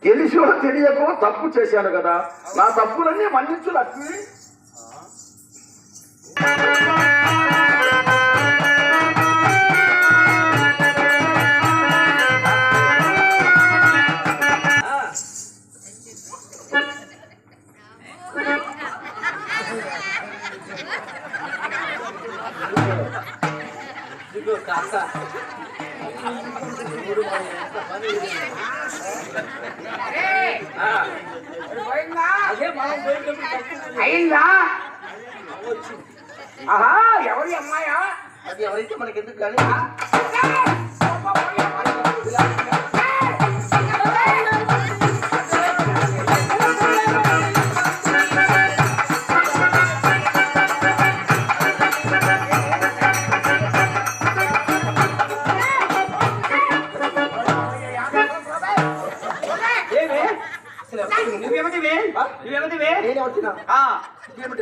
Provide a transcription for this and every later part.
తెలిసో తెలియకో తప్పు చేశాను కదా, నా తప్పులన్నీ మన్నించు లక్ష్మి. అయిందా? ఆహా, ఎవరి అమ్మాయా? అది ఎవరైతే మనకెందుకు కానీ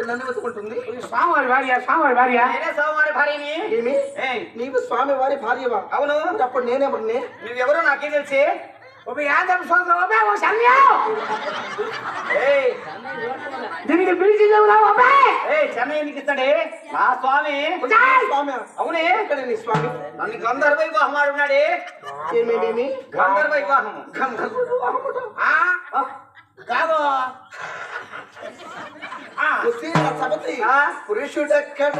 నన్ను వెతుకుంటుంది. స్వామివారి భార్య, స్వామివారి భార్య, స్వామివారి భార్యని. ఏమి నీవు స్వామి వారి భార్యవా? అవును. అప్పుడు నేనేమన్నా? నువ్వెవరో నాకేం తెలిసి. దీనికి పిలిచిందేవురా చెన్నై ఎందుకు ఇస్తాడే? నా స్వామి. స్వామి అవునే. ఇక్కడ నీ స్వామి నన్ను గంధర్వ వివాహం ఆడున్నాడే. ఏమేమేమి? గంధర్వ వివాహం. కాదు సపతి పురుషుడెక్కడ?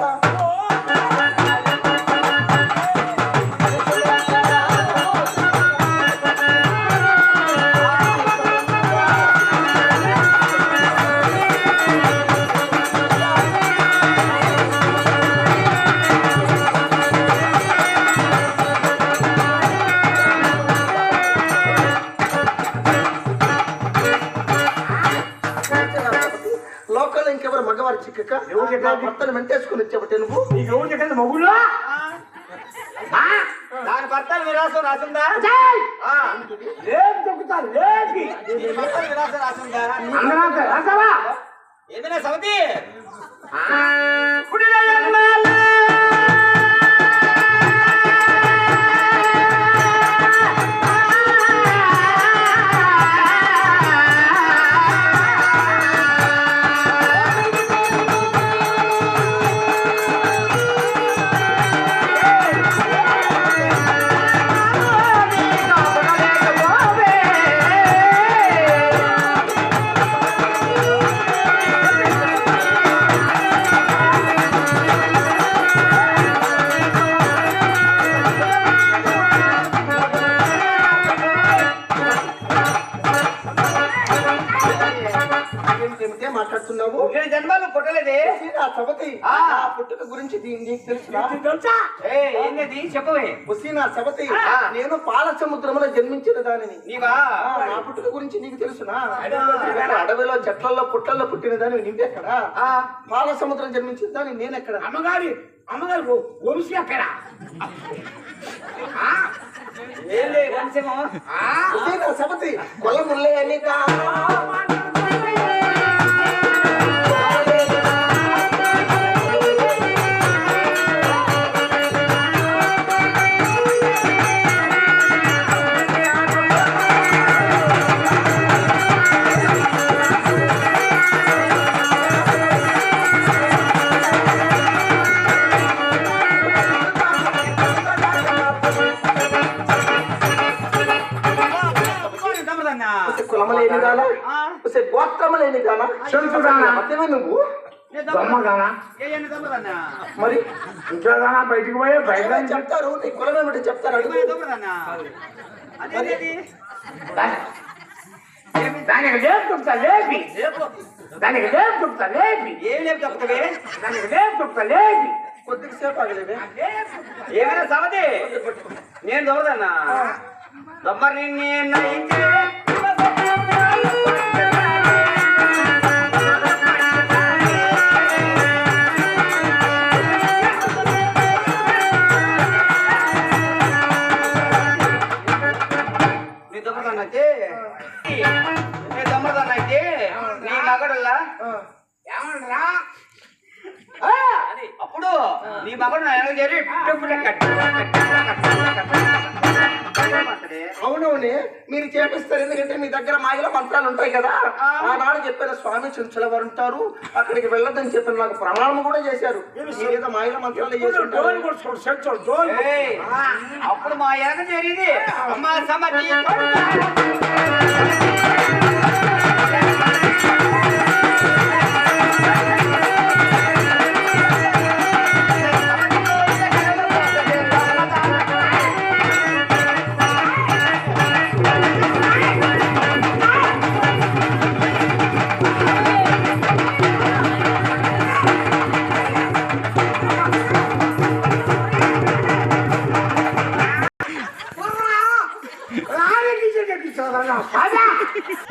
ఇంకెవరు మగవారి చిక్కక భర్తను వెంటేసుకుని వచ్చాబట్టే నువ్వు. నీకు ఎవరు చెప్పండి మొగుళ్ళు? దాని భర్త విరాసం రాసిందా? లేదు చెప్తా లేదు. విరాసం రాసిందా? రాసావా? ఏమైనా సమితి మాట్లాడుతున్నావు. జన్మలు పుట్టలేదే. సబతి పుట్టుక గురించి నీకు తెలుసా? ఏంది చెప్పవే. నా సబతి నేను పాల సముద్రంలో జన్మించిన దానిని. నీవా? నా పుట్టుక గురించి నీకు తెలుసునా? అడవిలో చెట్లలో పుట్టల్లో పుట్టిన దాని నింపెక్కడ? పాల సముద్రం జన్మించిన దాన్ని నేనెక్కడ? అమ్మగారి వంశీ అక్కడ. సబతి కొలముల్లే అని కులమలేని దానా, గోత్రమలేని దానా, అదేవే నువ్వు మరి ఇంట్లో దానా బయటికి పోయి బయట చెప్తారు. నీ కులమేమిటి చెప్తారు అడుగు. దానికి లేపు చెప్తా లేపి, దానికి లేపు చెప్తా లేపి. ఏం లేపు చెప్తావే? దానికి లేపు చెప్తా లేపి. కొద్దిగా సేపు ఆగలేవే? ఏమైనా సవతి నేను దొరదన్నా దమ్మరి దమ్మదన్నైతే నీ మగడల్లా ఏమన్నా అప్పుడు నీ మగడు నా చేరి చేతనే అవునవునే మీరు చేపిస్తారు, ఎందుకంటే మీ దగ్గర మాయల మంత్రాలు ఉంటాయి కదా. ఆనాడు చెప్పిన స్వామి చుంచుల వారు ఉంటారు, అక్కడికి వెళ్ళొద్దని చెప్పిన నాకు ప్రమాణం కూడా చేశారు. ఏదో మాయల మంత్రాలు చేసి ఉంటారు. ఏయ్, అప్పుడు మా ఎనక జరిగింది అమ్మ సమతి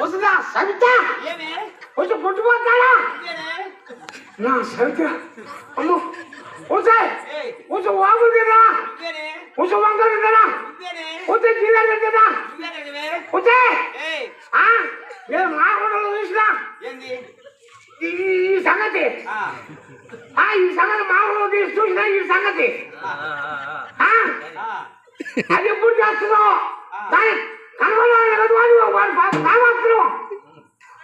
వస్తుందా సవిత? కొంచెం పుట్టుపోతాడా నా సవిత? అమ్మ వచ్చే కొంచెం వాగులు తిన్నా, కొంచెం వంకలు తిన్నా, వచ్చే జిల్లాలు తిన్నా, వచ్చే నేను మా హోటల్లో చూసినా ఈ సంగతి. ఈ సంగతి మా ఊళ్ళో తీసి చూసినా ఈ సంగతి. అది ఎప్పుడు చేస్తున్నావు? దాని కనబడాలి వాడు కావాల్సిన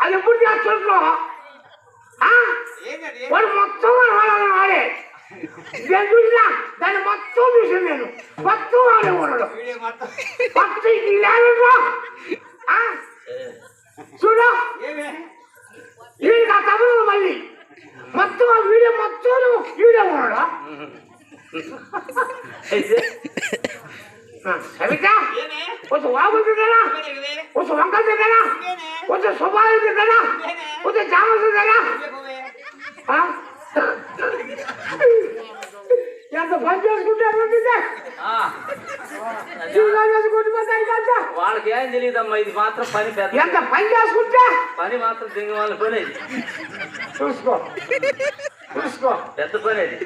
అది ఎప్పుడు చేస్తున్నావు? వాడు మొత్తం వాడే నేను చూసినా దాన్ని మొత్తం చూసాను, నేను మొత్తం వాడే వాడు మొత్తం చూడు వీడికి ఆ తమ్ముడు మళ్ళీ మొత్తం ఆ వీడియో మొత్తం వీడియో ఉన్నాడు. సవిత కొంచెం వాగులు తిన్నానా, కొంచెం వంకలు తిన్నానా, కొంచెం సుబాలు తిన్నానా, కొంచెం జామలు తిన్నానా? ఎంత పని చేసుకుంటారు వాళ్ళకి ఏం తెలియదమ్మా, ఇది మాత్రం పని పెద్ద. ఎంత పని చేసుకుంటే పని మాత్రం దింగ వాళ్ళ పని ఇది. చూసుకో చూసుకో పెద్ద పని అది.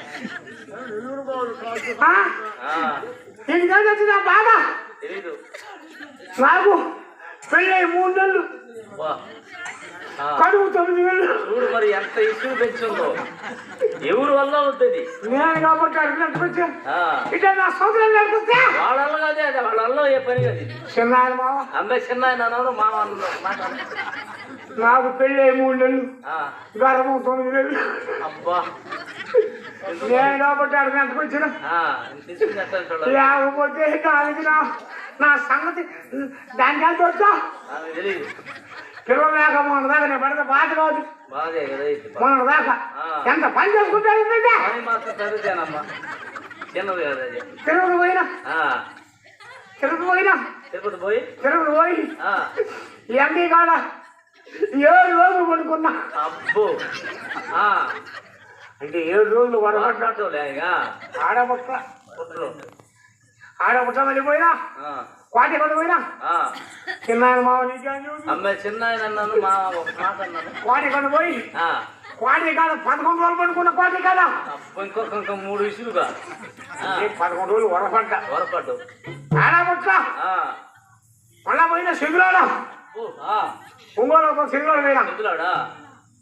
ఇంటికి వచ్చిన బాగా తెలీదు నాకు పెళ్ళి 3 నెలలు, కడుపు 9 నెలలు. చూడు మరి ఎంత ఇసులు పెంచుందో, ఎవరి వల్ల అవుతుంది. నేను కాబట్టి అడిగినట్టు ఇట్లా నా సోదరులు నడిపిస్తే వాళ్ళ కాదే, అదే వాళ్ళల్లో ఏ పని కాదు. చిన్న మామ అమ్మాయి చిన్న అన్నాడు, మామ మాట. నాకు పెళ్ళి 3 నెలలు, గర్భం 9 నెలలు. అబ్బా నేను కాబట్టి అడిగినట్టుకు వచ్చిన లేకపోతే దానికి నా సంగతి దానికి ఎంత వచ్చా తెలియదు. పిల్లలు లేక మొన్న దాకా నేను పడితే బాధ కాదు. బాధే కదా మొన్న దాకా ఎంత పని చేసుకుంటాడు. పని మాత్రం చదివేనమ్మా, చిన్నది కదా అది. తిరుగుడు పోయినా తిరుపతి పోయి తిరుగుడు పోయి ఎంపీ కాడ 7 రోజులు పడుకున్నా. అబ్బో అంటే 7 రోజులు వరపడ్డాడు. ఆడపుట్ట వెళ్ళిపోయినా, కోటి పడిపోయినా చిన్న మామ అమ్మాయి చిన్న అన్నాను, మా మాట అన్నాను. కోటి పడిపోయి కోటి కాడ 11 రోజులు పడుకున్న కోటి కాడ ఇంకొక 3 విసులుగా 11 రోజులు వరపడ్డు. ఆడపుట్ట మళ్ళా పోయిన సిగ్గులాడా ఒంగోలు సిగ్గులాడు పోయినా.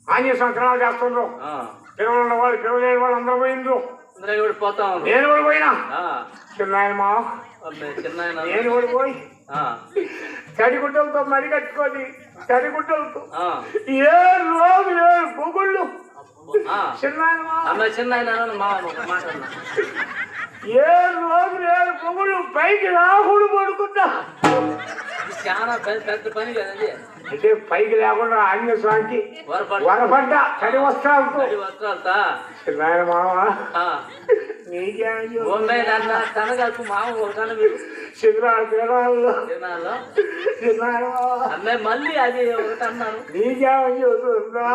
ఆంజనేయ సంక్రమణ చేస్తుండ్రు. పిల్లలు ఉన్న వాళ్ళు పిల్లలు లేని వాళ్ళు అందరూ పోయిండ్రు. నేను కూడా పోయినా. చిన్నాయన మా నేను కూడా పోయి తడిగుడ్డలతో మరి కట్టుకొని తడిగుడ్డలతో 7 రోజులు 7 పొగుళ్ళు. చిన్నాయన మా 7 రోజులు 7 పొగుళ్ళు పైకి రాకుడు పడుకుంటా. చాలా పెద్ద పని కదండి. అంటే పైకి లేకుండా ఆంజనేయ స్వామికి వరపడ్డ తడి వస్త్రాలతో. చిన్నాయన మామ తనకు మామ ఒకటాను మీరు అమ్మాయి మళ్ళీ అది ఒకటి అన్నాను. నీకేమని చదువుతుందా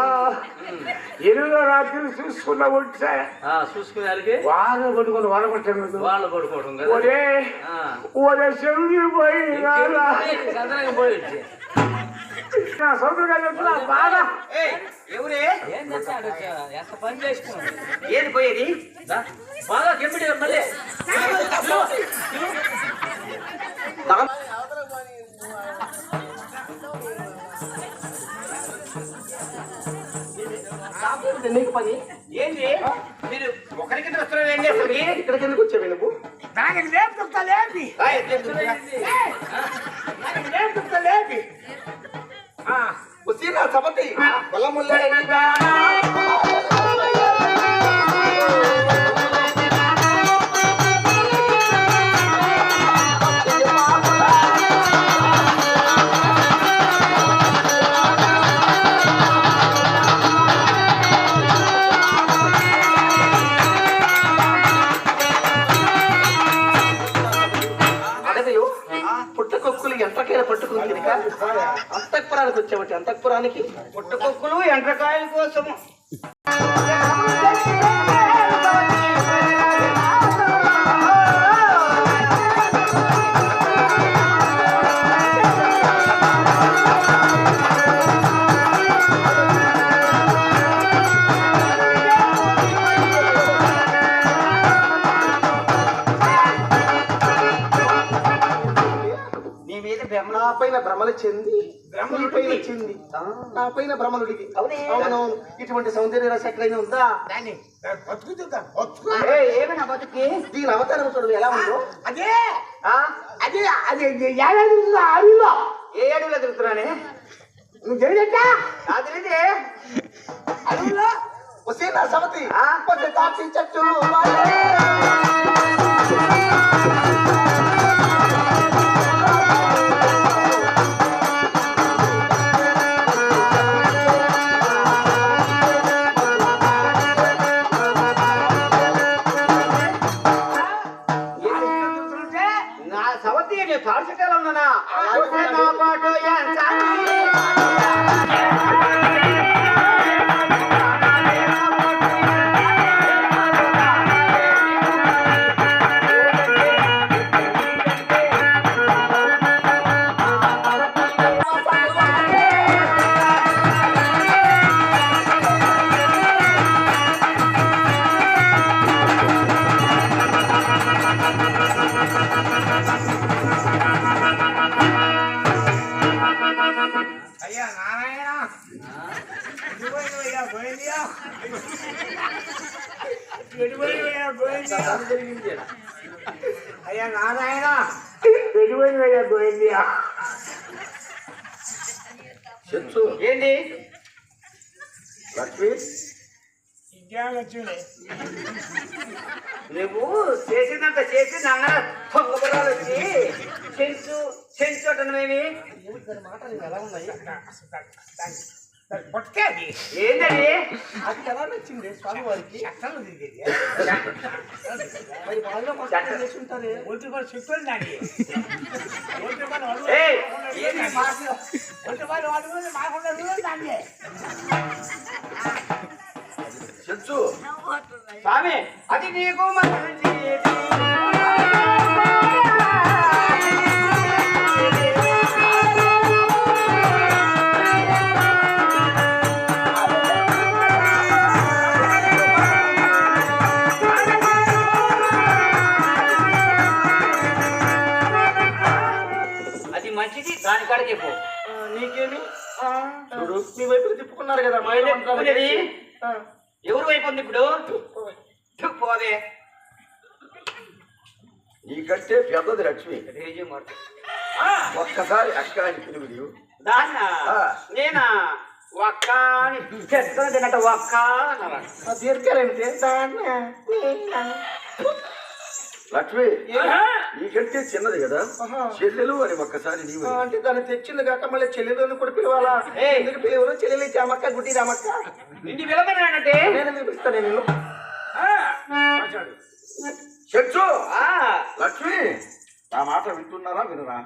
8వ రాత్రి చూసుకున్నా చూసుకునే వాళ్ళకి వాళ్ళు పట్టుకుని వరపట్టాను. వాళ్ళు పడుకోవడం కదా. ఒరే చెరువు పోయి చంద్రంగా పోయి నా సోదరుగా చెప్తున్నా బాగా ఎవరే ఎంత పని చేసుకున్నాడు. ఏది పోయేది బాగా కెంపిడి మళ్ళీ నీకు పని ఏంటి? మీరు ఒకరికి వస్తున్నారండి. ఇక్కడికి ఎందుకు వచ్చావు నువ్వు? దానికి లేపుతా లేపి లేపుతా లేపి వచ్చి నా సపతి బలముల్లే పుట్టకొక్కులు ఎంట్రకాయలు పట్టుకుని అంతఃపురానికి వచ్చామటి అంతఃపురానికి పుట్టకొక్కులు ఎండ్రకాయల కోసము నా పైన భ్రమలు చెంది భ్రమల పైన చెంది నా పైన భ్రమలుడికి అవునవును ఇటువంటి సౌందర్య రస ఎక్కడైనా ఉందా ఏమైనా బతుకి దీని అవతారం చూడు ఎలా ఉందో అదే అదే అదే అడవిలో ఏ అడవిలో తిరుగుతున్నానే నువ్వు తెలియదా తెలియదే అడవిలో వస్తే నా సవతి కొంచెం తాచి చచ్చు నా సవతి నేను తాడిచెట్టాలో ఉన్నానా నా పాటు అయ్యా నారాయణ అయ్యా నారాయణ ఎటువైనయ్యా గోవిందియా చెచ్చు ఏంటి లక్ష్మి ఇంకేమొచ్చింది నువ్వు చేసిందంత చేసి నన్న పొంగబురాలు వచ్చి చెంచు అంటున్నావేమి ఎలా ఉన్నాయి పొట్టేది ఏంటది అది ఎలా నచ్చింది స్వామి వారికి చట్టం దిగేది మరి వాళ్ళలో కొంచెం చేసి ఉంటారే ఒంటి పని చెప్తుంది దాన్ని ఒంటి పని ఏయ్, ఒంటి పని వాడుకుంది మాకుండా దాన్ని చెచ్చు స్వామి అది నీకు మంచి అది మంచిది దాని కాడ చెప్పు నీకేమి చూడు మీ వైపు తిప్పుకున్నారు కదా మా తిప్పుకునేది? ఎవరు వైపు ఉంది ఇప్పుడు పోదే నీకంటే పెద్దది లక్ష్మి ఒక్కసారి అక్క అని పిలువు దాన్న నేనా ఒక్క చెత్తన తిన్నట్టు ఒక్క దీర్ఘాలంటే లక్ష్మి నీకంటే చిన్నది కదా చెల్లెలు అని ఒక్కసారి నీవు అంటే దాన్ని తెచ్చింది కాక మళ్ళీ చెల్లెలు కూడా పిలవాలా ఎందుకు పిలువరు చెల్లెలు చామక్క గుడ్డి రామక్క ఇంటి విలమనంటే నేను పిలుస్తాను నేను చెచ్చు లక్ష్మి నా మాట వింటున్నారా వినరా